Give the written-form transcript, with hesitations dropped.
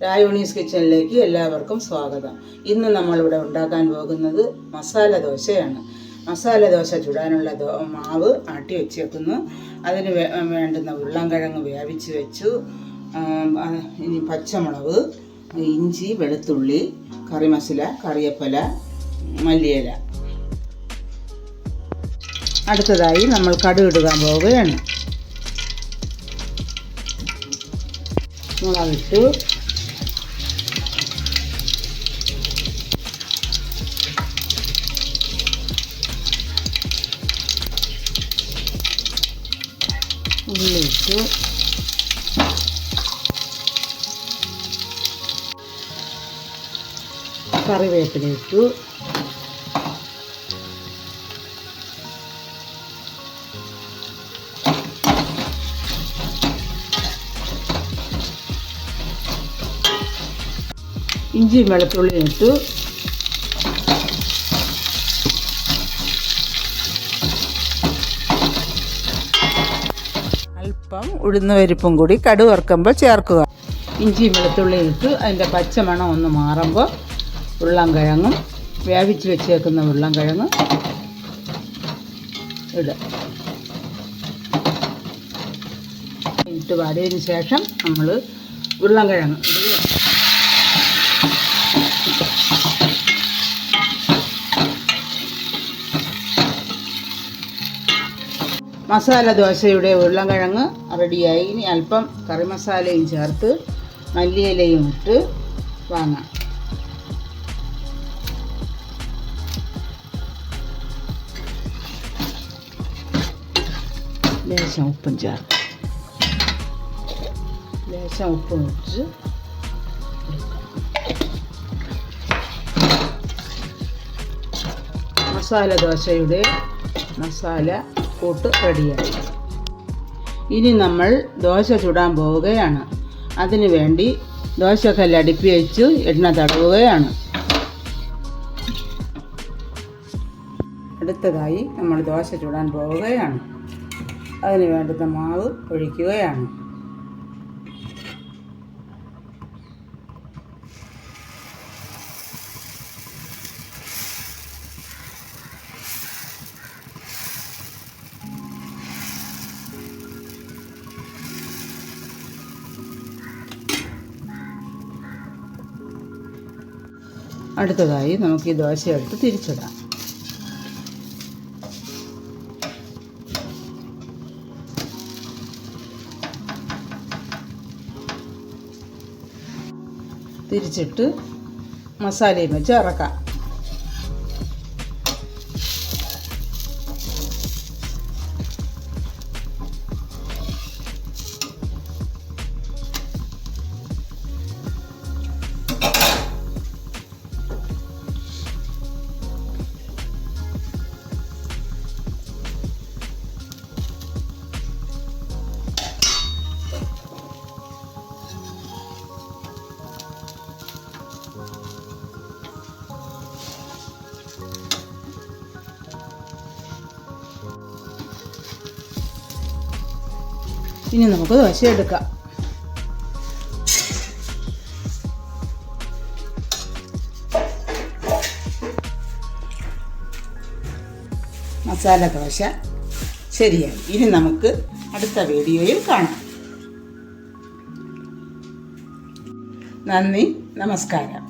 രായോണീസ് കിച്ചണിലേക്ക് എല്ലാവർക്കും സ്വാഗതം. ഇന്ന് നമ്മളിവിടെ ഉണ്ടാക്കാൻ പോകുന്നത് മസാല ദോശയാണ്. മസാല ദോശ ചുടാനുള്ള മാവ് ആട്ടി വെച്ചേക്കുന്നു. അതിന് വേണ്ടുന്ന ഉരുളൻകിഴങ്ങ് വേവിച്ച് വെച്ചു. ഇനി പച്ചമുളക്, ഇഞ്ചി, വെളുത്തുള്ളി, കറിമസാല, കറിവേപ്പില, മല്ലിയില. അടുത്തതായി നമ്മൾ കടുക് ഇടാൻ പോവുകയാണ്. മുളകിട്ടു, ഉള്ളിട്ടു, കറിവേപ്പില ഇട്ടു, ഇഞ്ചിയും വെളുത്തുള്ളിയും ഇട്ടു, അല്പം ഉഴുന്ന് പരിപ്പും കൂടി കടുക് വറുക്കുമ്പോൾ ചേർക്കുക. ഇഞ്ചിയും വെളുത്തുള്ളിയും ഇട്ട് അതിൻ്റെ പച്ചമണം ഒന്ന് മാറുമ്പോൾ ഉരുളൻകിഴങ്ങും വേവിച്ച് വെച്ചേക്കുന്ന ഉരുളൻകിഴങ്ങ് ഇടുക. ഇട്ട് വാടിയതിന് ശേഷം നമ്മൾ ഉരുളൻകിഴങ്ങ് ഇടുക. മസാല ദോശയുടെ ഉരുളൻകിഴങ്ങ് റെഡിയായി. ഇനി അല്പം കറി മസാലയും ചേർത്ത് മല്ലിയിലയും ഇട്ട് വാങ്ങാം. ലേശം ഉപ്പും ചേർത്ത് ഉപ്പും ഇട്ട് മസാല ദോശയുടെ മസാല കൂട്ട് റെഡിയായി. ഇനി നമ്മൾ ദോശ ചുടാൻ പോവുകയാണ്. അതിനു വേണ്ടി ദോശക്കല്ല് അടുപ്പി വെച്ച് എണ്ണ തടവുകയാണ്. അടുത്തതായി നമ്മൾ ദോശ ചുടാൻ പോവുകയാണ്. അതിന് വേണ്ടുന്ന മാവ് ഒഴിക്കുകയാണ്. അടുത്തതായി നമുക്ക് ഈ ദോശ എടുത്ത് തിരിച്ചിടാം. തിരിച്ചിട്ട് മസാലയും വെച്ച് ഇറക്കാം. ഇനി നമുക്ക് ദോശ എടുക്കാം. മസാല ദോശ ശരിയായി. ഇനി നമുക്ക് അടുത്ത വീഡിയോയിൽ കാണാം. നന്ദി, നമസ്കാരം.